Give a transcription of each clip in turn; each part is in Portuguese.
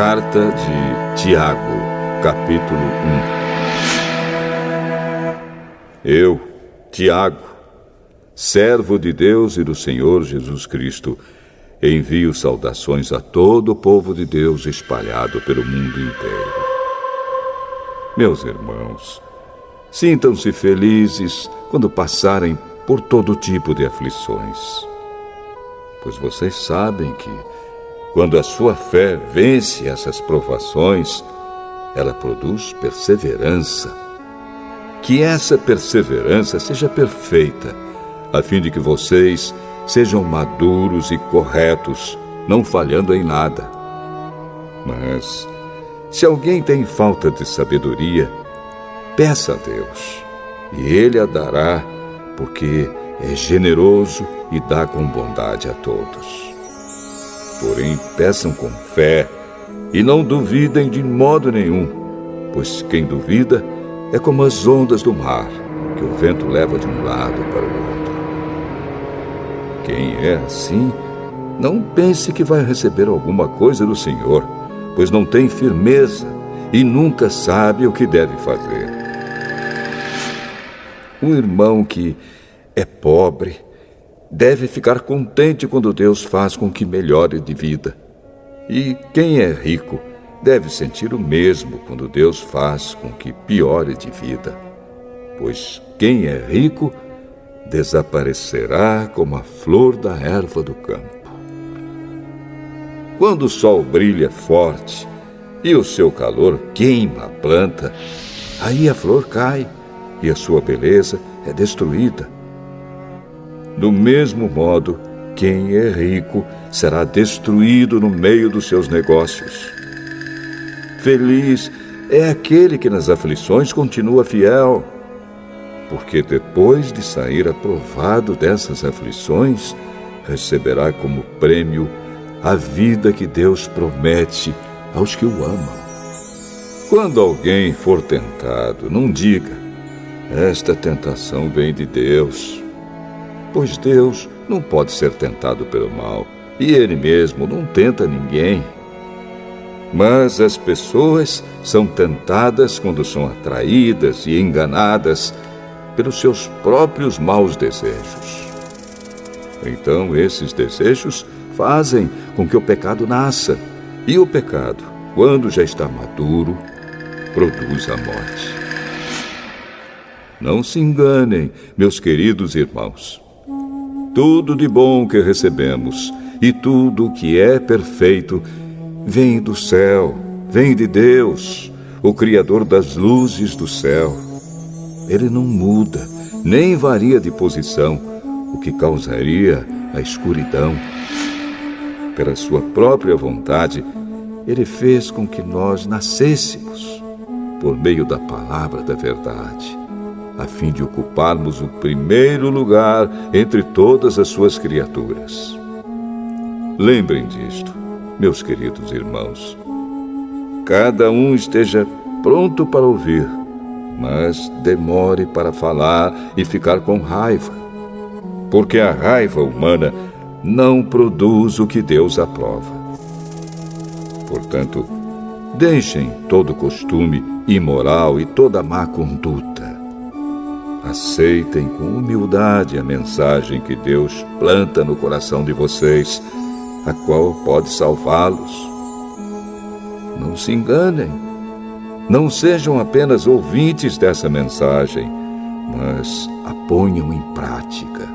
Carta de Tiago, capítulo 1. Eu, Tiago, servo de Deus e do Senhor Jesus Cristo, envio saudações a todo o povo de Deus espalhado pelo mundo inteiro. Meus irmãos, sintam-se felizes quando passarem por todo tipo de aflições, pois vocês sabem que, quando a sua fé vence essas provações, ela produz perseverança. Que essa perseverança seja perfeita, a fim de que vocês sejam maduros e corretos, não falhando em nada. Mas, se alguém tem falta de sabedoria, peça a Deus, e Ele a dará, porque é generoso e dá com bondade a todos. Porém, peçam com fé e não duvidem de modo nenhum, pois quem duvida é como as ondas do mar, que o vento leva de um lado para o outro. Quem é assim, não pense que vai receber alguma coisa do Senhor, pois não tem firmeza e nunca sabe o que deve fazer. Um irmão que é pobre deve ficar contente quando Deus faz com que melhore de vida. E quem é rico deve sentir o mesmo quando Deus faz com que piore de vida. Pois quem é rico desaparecerá como a flor da erva do campo. Quando o sol brilha forte e o seu calor queima a planta, aí a flor cai e a sua beleza é destruída. Do mesmo modo, quem é rico será destruído no meio dos seus negócios. Feliz é aquele que nas aflições continua fiel, porque depois de sair aprovado dessas aflições, receberá como prêmio a vida que Deus promete aos que o amam. Quando alguém for tentado, não diga: esta tentação vem de Deus. Pois Deus não pode ser tentado pelo mal, e Ele mesmo não tenta ninguém. Mas as pessoas são tentadas quando são atraídas e enganadas pelos seus próprios maus desejos. Então esses desejos fazem com que o pecado nasça, e o pecado, quando já está maduro, produz a morte. Não se enganem, meus queridos irmãos. Tudo de bom que recebemos e tudo que é perfeito vem do céu, vem de Deus, o Criador das luzes do céu. Ele não muda, nem varia de posição, o que causaria a escuridão. Pela sua própria vontade, Ele fez com que nós nascêssemos por meio da palavra da verdade, a fim de ocuparmos o primeiro lugar entre todas as suas criaturas. Lembrem disto, meus queridos irmãos. Cada um esteja pronto para ouvir, mas demore para falar e ficar com raiva, porque a raiva humana não produz o que Deus aprova. Portanto, deixem todo costume imoral e toda má conduta. Aceitem com humildade a mensagem que Deus planta no coração de vocês, a qual pode salvá-los. Não se enganem. Não sejam apenas ouvintes dessa mensagem, mas a ponham em prática.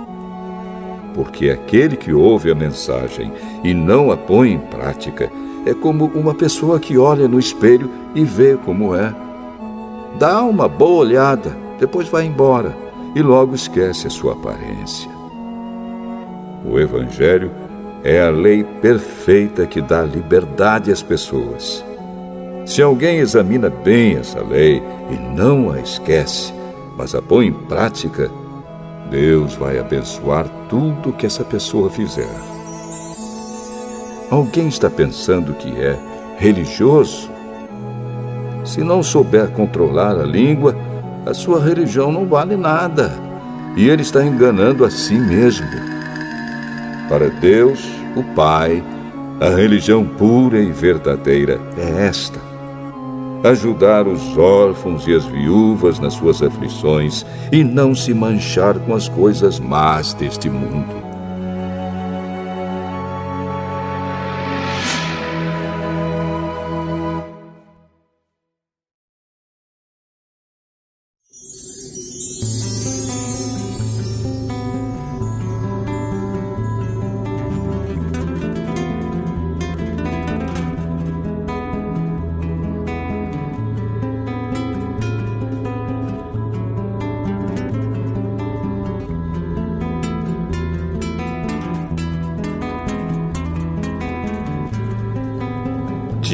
Porque aquele que ouve a mensagem e não a põe em prática é como uma pessoa que olha no espelho e vê como é. Dá uma boa olhada, depois vai embora e logo esquece a sua aparência. O Evangelho é a lei perfeita que dá liberdade às pessoas. Se alguém examina bem essa lei e não a esquece, mas a põe em prática, Deus vai abençoar tudo que essa pessoa fizer. Alguém está pensando que é religioso? Se não souber controlar a língua, a sua religião não vale nada, e ele está enganando a si mesmo. Para Deus, o Pai, A religião pura e verdadeira é esta: ajudar os órfãos e as viúvas nas suas aflições e não se manchar com as coisas más deste mundo.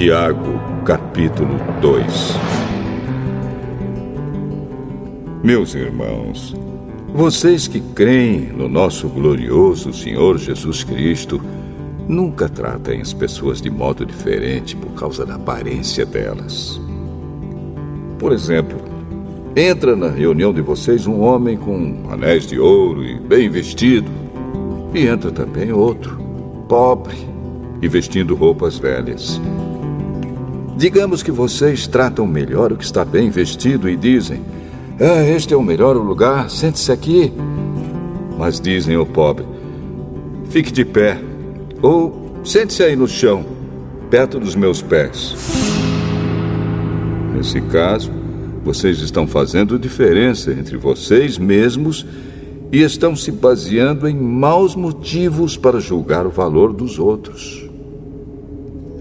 Tiago, capítulo 2. Meus irmãos, vocês que creem no nosso glorioso Senhor Jesus Cristo, nunca tratem as pessoas de modo diferente por causa da aparência delas. Por exemplo, entra na reunião de vocês um homem com anéis de ouro e bem vestido, e entra também outro, pobre e vestindo roupas velhas. Digamos que vocês tratam melhor o que está bem vestido e dizem: este é o melhor lugar, sente-se aqui. Mas dizem ao pobre: fique de pé, ou sente-se aí no chão, perto dos meus pés. Nesse caso, vocês estão fazendo diferença entre vocês mesmos e estão se baseando em maus motivos para julgar o valor dos outros.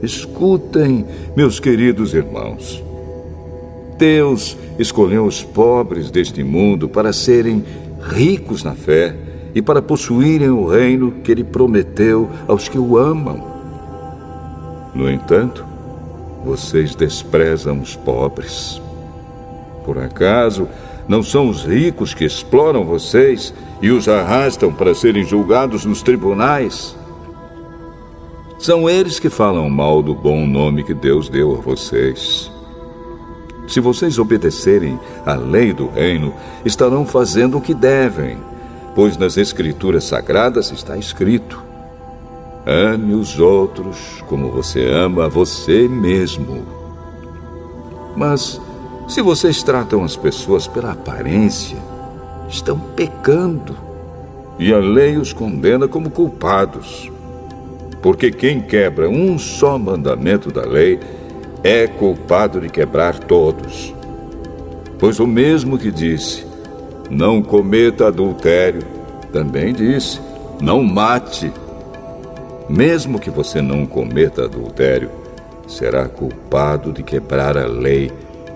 Escutem, meus queridos irmãos. Deus escolheu os pobres deste mundo para serem ricos na fé e para possuírem o reino que Ele prometeu aos que o amam. No entanto, vocês desprezam os pobres. Por acaso, não são os ricos que exploram vocês e os arrastam para serem julgados nos tribunais? São eles que falam mal do bom nome que Deus deu a vocês. Se vocês obedecerem à lei do reino, estarão fazendo o que devem, pois nas Escrituras Sagradas está escrito: ame os outros como você ama a você mesmo. Mas, se vocês tratam as pessoas pela aparência, estão pecando, e a lei os condena como culpados. Porque quem quebra um só mandamento da lei é culpado de quebrar todos. Pois o mesmo que disse: não cometa adultério, também disse: não mate. Mesmo que você não cometa adultério, será culpado de quebrar a lei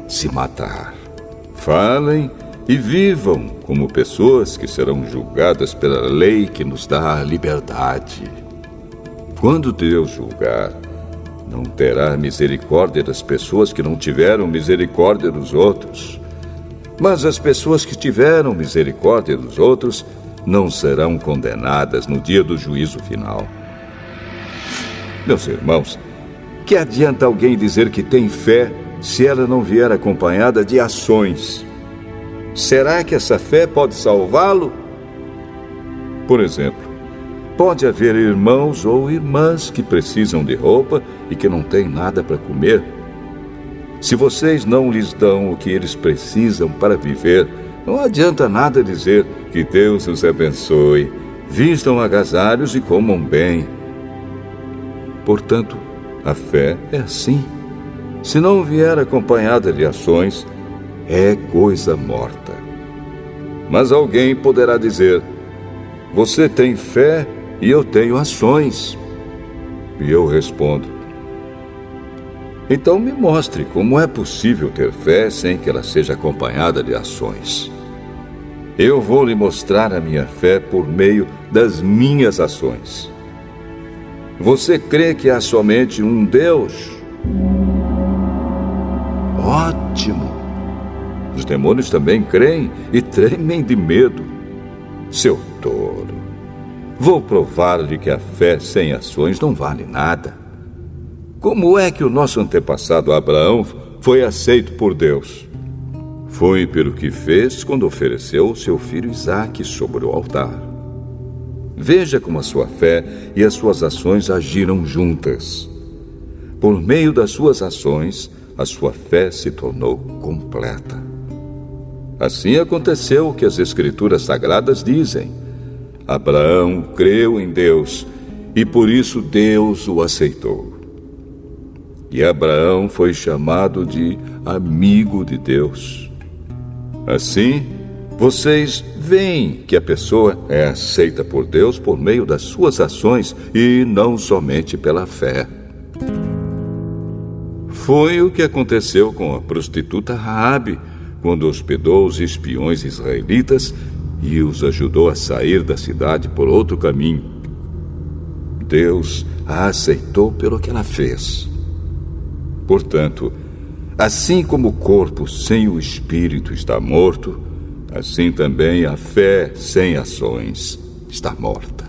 se matar. Falem e vivam como pessoas que serão julgadas pela lei que nos dá a liberdade. Quando Deus julgar, não terá misericórdia das pessoas que não tiveram misericórdia dos outros. Mas as pessoas que tiveram misericórdia dos outros não serão condenadas no dia do juízo final. Meus irmãos, que adianta alguém dizer que tem fé se ela não vier acompanhada de ações? Será que essa fé pode salvá-lo? Por exemplo, pode haver irmãos ou irmãs que precisam de roupa e que não têm nada para comer. Se vocês não lhes dão o que eles precisam para viver, não adianta nada dizer que Deus os abençoe, vistam agasalhos e comam bem. Portanto, a fé é assim. Se não vier acompanhada de ações, é coisa morta. Mas alguém poderá dizer: você tem fé e eu tenho ações. E eu respondo: então me mostre como é possível ter fé sem que ela seja acompanhada de ações. Eu vou lhe mostrar a minha fé por meio das minhas ações. Você crê que há somente um Deus? Ótimo! Os demônios também creem e tremem de medo. Seu tolo! Vou provar-lhe que a fé sem ações não vale nada. Como é que o nosso antepassado Abraão foi aceito por Deus? Foi pelo que fez quando ofereceu seu filho Isaque sobre o altar. Veja como a sua fé e as suas ações agiram juntas. Por meio das suas ações, a sua fé se tornou completa. Assim aconteceu o que as Escrituras Sagradas dizem. Abraão creu em Deus e por isso Deus o aceitou. E Abraão foi chamado de amigo de Deus. Assim, vocês veem que a pessoa é aceita por Deus por meio das suas ações e não somente pela fé. Foi o que aconteceu com a prostituta Raabe, quando hospedou os espiões israelitas e os ajudou a sair da cidade por outro caminho. Deus a aceitou pelo que ela fez. Portanto, assim como o corpo sem o espírito está morto, assim também a fé sem ações está morta.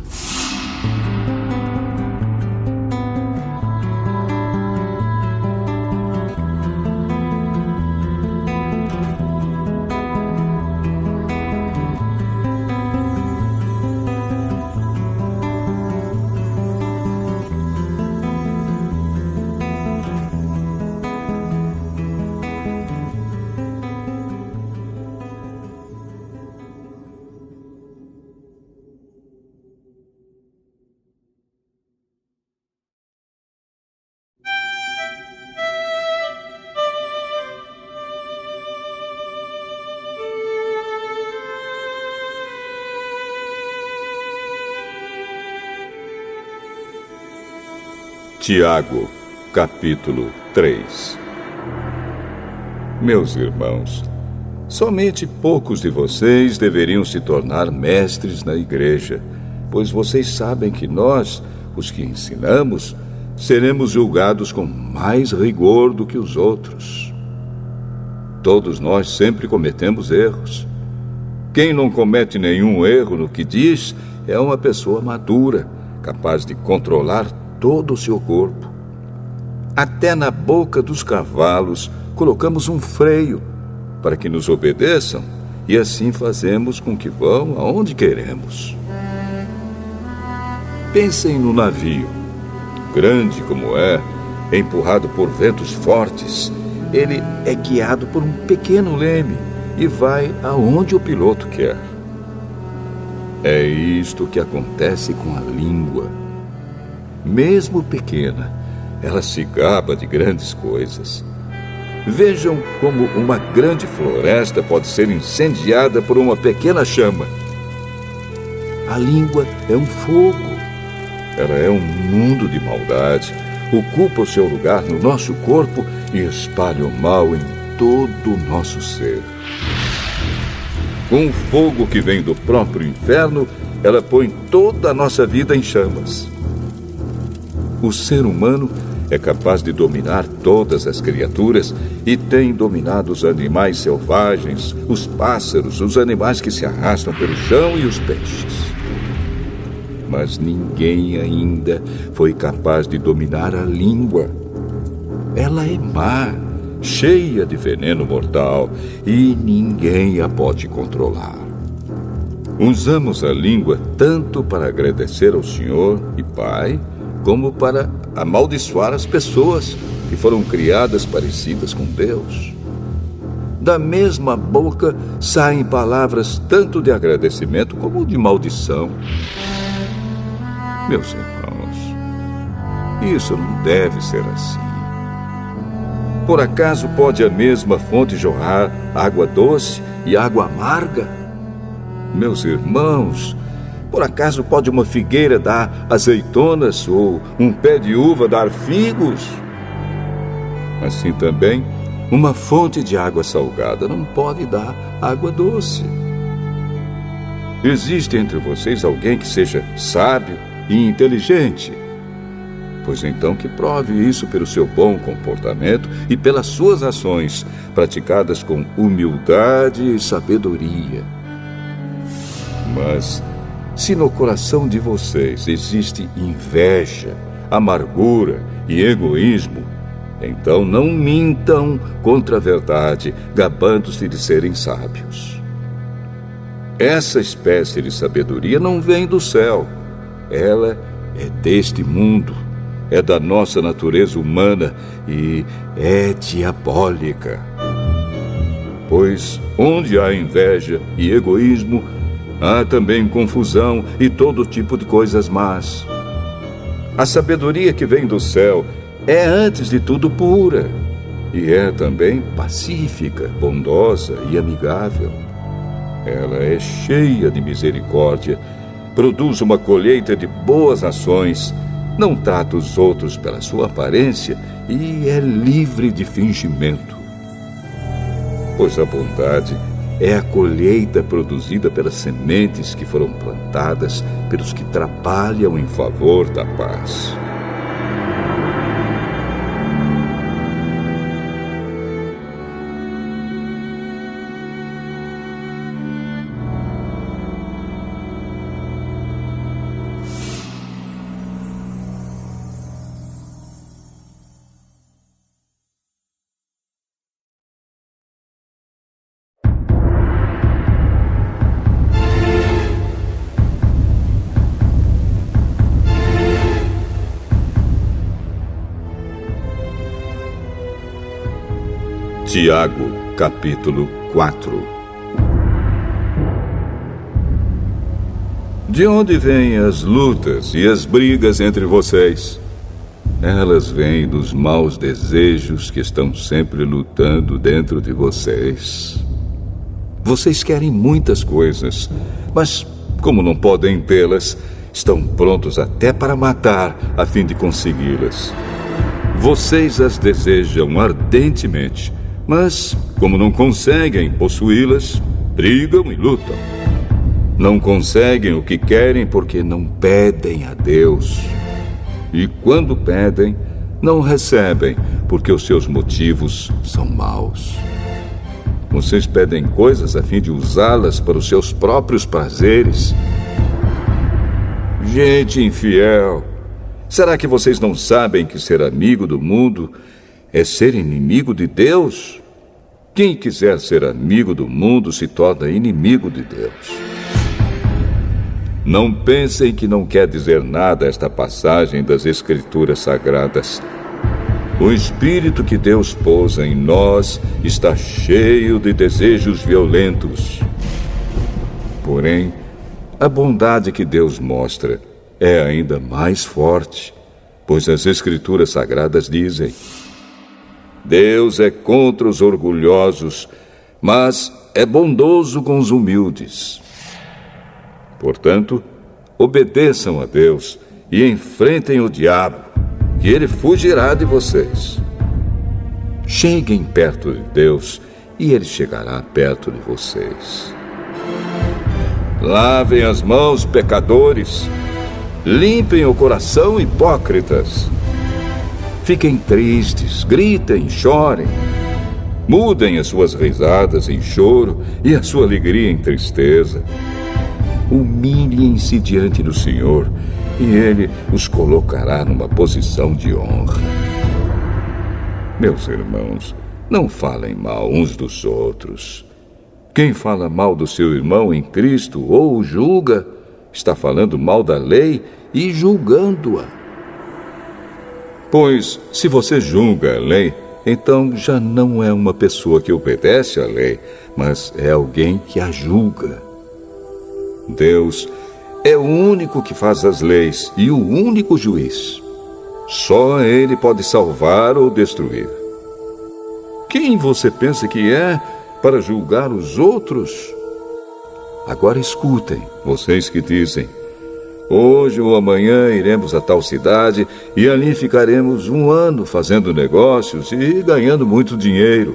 Tiago, capítulo 3. Meus irmãos, somente poucos de vocês deveriam se tornar mestres na igreja, pois vocês sabem que nós, os que ensinamos, seremos julgados com mais rigor do que os outros. Todos nós sempre cometemos erros. Quem não comete nenhum erro no que diz é uma pessoa madura, capaz de controlar todo o seu corpo. Até na boca dos cavalos colocamos um freio para que nos obedeçam e assim fazemos com que vão aonde queremos. Pensem no navio. Grande como é, empurrado por ventos fortes, ele é guiado por um pequeno leme e vai aonde o piloto quer. É isto que acontece com a língua. Mesmo pequena, ela se gaba de grandes coisas. Vejam como uma grande floresta pode ser incendiada por uma pequena chama. A língua é um fogo. Ela é um mundo de maldade, ocupa o seu lugar no nosso corpo e espalha o mal em todo o nosso ser. Com o fogo que vem do próprio inferno, ela põe toda a nossa vida em chamas. O ser humano é capaz de dominar todas as criaturas e tem dominado os animais selvagens, os pássaros, os animais que se arrastam pelo chão e os peixes. Mas ninguém ainda foi capaz de dominar a língua. Ela é má, cheia de veneno mortal e ninguém a pode controlar. Usamos a língua tanto para agradecer ao Senhor e Pai, como para amaldiçoar as pessoas que foram criadas parecidas com Deus. Da mesma boca saem palavras tanto de agradecimento como de maldição. Meus irmãos, isso não deve ser assim. Por acaso pode a mesma fonte jorrar água doce e água amarga? Meus irmãos, por acaso pode uma figueira dar azeitonas ou um pé de uva dar figos? Assim também, uma fonte de água salgada não pode dar água doce. Existe entre vocês alguém que seja sábio e inteligente? Pois então que prove isso pelo seu bom comportamento e pelas suas ações, praticadas com humildade e sabedoria. Mas se no coração de vocês existe inveja, amargura e egoísmo, então não mintam contra a verdade, gabando-se de serem sábios. Essa espécie de sabedoria não vem do céu, ela é deste mundo, é da nossa natureza humana e é diabólica. Pois onde há inveja e egoísmo, há também confusão e todo tipo de coisas más. A sabedoria que vem do céu é, antes de tudo, pura, e é também pacífica, bondosa e amigável. Ela é cheia de misericórdia, produz uma colheita de boas ações, não trata os outros pela sua aparência e é livre de fingimento. Pois a bondade é a colheita produzida pelas sementes que foram plantadas pelos que trabalham em favor da paz. Tiago, capítulo 4. De onde vêm as lutas e as brigas entre vocês? Elas vêm dos maus desejos que estão sempre lutando dentro de vocês. Vocês querem muitas coisas, mas como não podem tê-las, estão prontos até para matar a fim de consegui-las. Vocês as desejam ardentemente, mas, como não conseguem possuí-las, brigam e lutam. Não conseguem o que querem porque não pedem a Deus. E quando pedem, não recebem porque os seus motivos são maus. Vocês pedem coisas a fim de usá-las para os seus próprios prazeres. Gente infiel, será que vocês não sabem que ser amigo do mundo é ser inimigo de Deus? Quem quiser ser amigo do mundo se torna inimigo de Deus. Não pensem que não quer dizer nada esta passagem das Escrituras Sagradas. O Espírito que Deus pôs em nós está cheio de desejos violentos. Porém, a bondade que Deus mostra é ainda mais forte, pois as Escrituras Sagradas dizem: Deus é contra os orgulhosos, mas é bondoso com os humildes. Portanto, obedeçam a Deus e enfrentem o diabo, que ele fugirá de vocês. Cheguem perto de Deus e ele chegará perto de vocês. Lavem as mãos, pecadores. Limpem o coração, hipócritas. Fiquem tristes, gritem, chorem. Mudem as suas risadas em choro e a sua alegria em tristeza. Humilhem-se diante do Senhor e Ele os colocará numa posição de honra. Meus irmãos, não falem mal uns dos outros. Quem fala mal do seu irmão em Cristo ou o julga, está falando mal da lei e julgando-a. Pois, se você julga a lei, então já não é uma pessoa que obedece à lei, mas é alguém que a julga. Deus é o único que faz as leis e o único juiz. Só Ele pode salvar ou destruir. Quem você pensa que é para julgar os outros? Agora escutem, vocês que dizem: hoje ou amanhã iremos a tal cidade e ali ficaremos 1 ano fazendo negócios e ganhando muito dinheiro.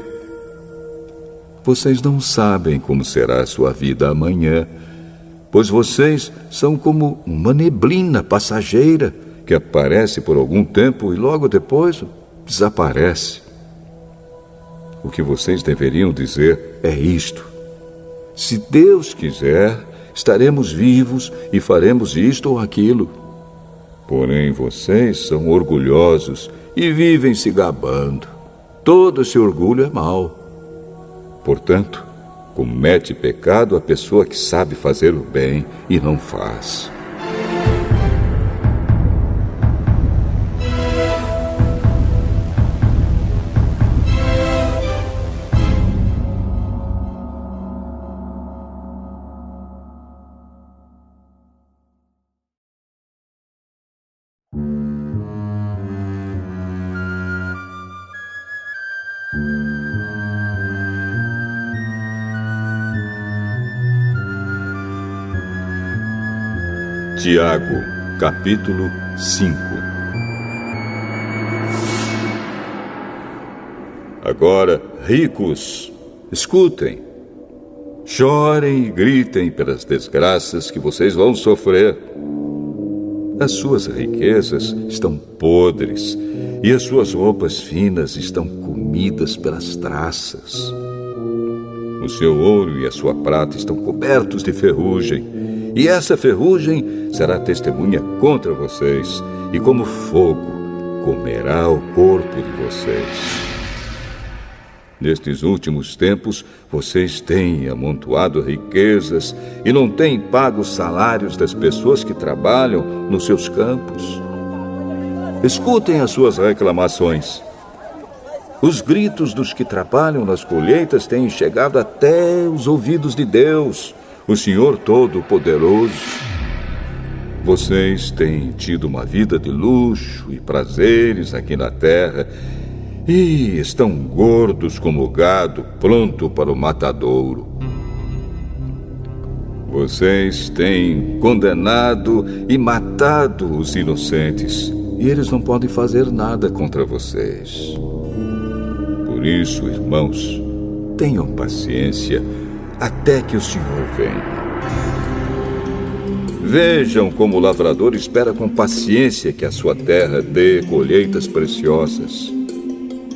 Vocês não sabem como será a sua vida amanhã, pois vocês são como uma neblina passageira que aparece por algum tempo e logo depois desaparece. O que vocês deveriam dizer é isto: se Deus quiser, estaremos vivos e faremos isto ou aquilo. Porém, vocês são orgulhosos e vivem se gabando. Todo esse orgulho é mau. Portanto, comete pecado a pessoa que sabe fazer o bem e não faz. Tiago, capítulo 5. Agora, ricos, escutem. Chorem e gritem pelas desgraças que vocês vão sofrer. As suas riquezas estão podres e as suas roupas finas estão comidas pelas traças. O seu ouro e a sua prata estão cobertos de ferrugem, e essa ferrugem será testemunha contra vocês, e como fogo comerá o corpo de vocês. Nestes últimos tempos, vocês têm amontoado riquezas e não têm pago os salários das pessoas que trabalham nos seus campos. Escutem as suas reclamações. Os gritos dos que trabalham nas colheitas têm chegado até os ouvidos de Deus, o Senhor Todo-Poderoso. Vocês têm tido uma vida de luxo e prazeres aqui na terra e estão gordos como gado, pronto para o matadouro. Vocês têm condenado e matado os inocentes, e eles não podem fazer nada contra vocês. Por isso, irmãos, tenham paciência até que o Senhor venha. Vejam como o lavrador espera com paciência que a sua terra dê colheitas preciosas.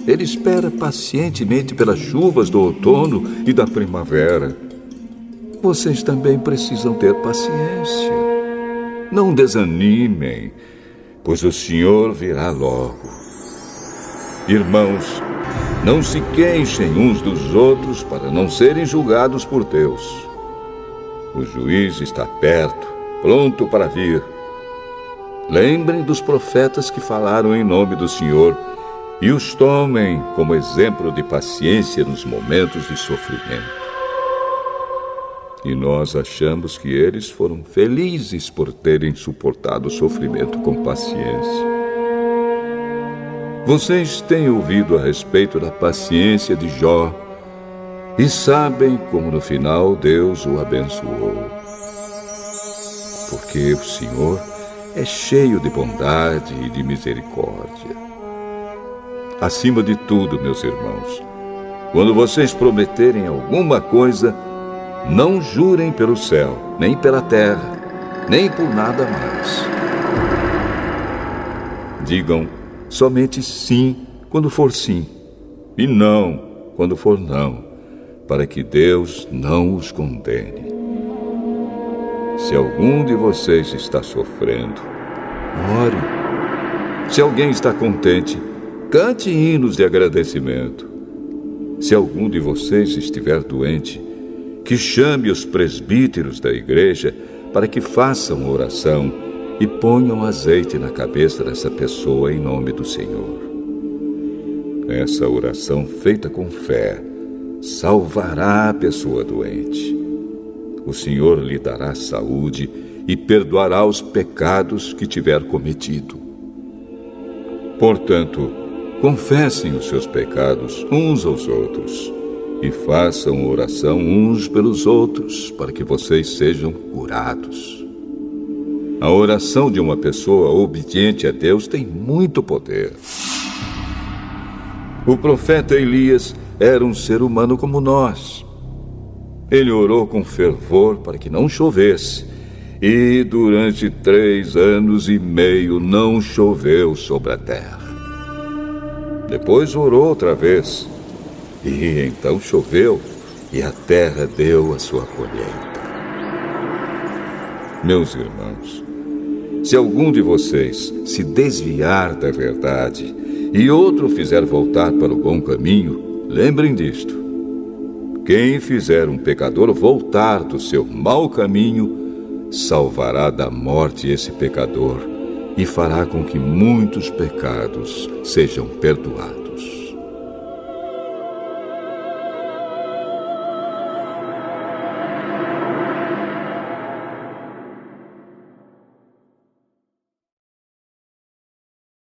Ele espera pacientemente pelas chuvas do outono e da primavera. Vocês também precisam ter paciência. Não desanimem, pois o Senhor virá logo. Irmãos, não se queixem uns dos outros para não serem julgados por Deus. O juiz está perto, pronto para vir. Lembrem dos profetas que falaram em nome do Senhor e os tomem como exemplo de paciência nos momentos de sofrimento. E nós achamos que eles foram felizes por terem suportado o sofrimento com paciência. Vocês têm ouvido a respeito da paciência de Jó e sabem como no final Deus o abençoou. Porque o Senhor é cheio de bondade e de misericórdia. Acima de tudo, meus irmãos, quando vocês prometerem alguma coisa, não jurem pelo céu, nem pela terra, nem por nada mais. Digam somente sim quando for sim, e não quando for não, para que Deus não os condene. Se algum de vocês está sofrendo, ore. Se alguém está contente, cante hinos de agradecimento. Se algum de vocês estiver doente, que chame os presbíteros da igreja para que façam oração e ponham azeite na cabeça dessa pessoa em nome do Senhor. Essa oração feita com fé salvará a pessoa doente. O Senhor lhe dará saúde e perdoará os pecados que tiver cometido. Portanto, confessem os seus pecados uns aos outros e façam oração uns pelos outros para que vocês sejam curados. A oração de uma pessoa obediente a Deus tem muito poder. O profeta Elias era um ser humano como nós. Ele orou com fervor para que não chovesse, e durante 3 anos e meio não choveu sobre a terra. Depois orou outra vez, e então choveu, e a terra deu a sua colheita. Meus irmãos, se algum de vocês se desviar da verdade e outro fizer voltar para o bom caminho, lembrem disto. Quem fizer um pecador voltar do seu mau caminho, salvará da morte esse pecador e fará com que muitos pecados sejam perdoados.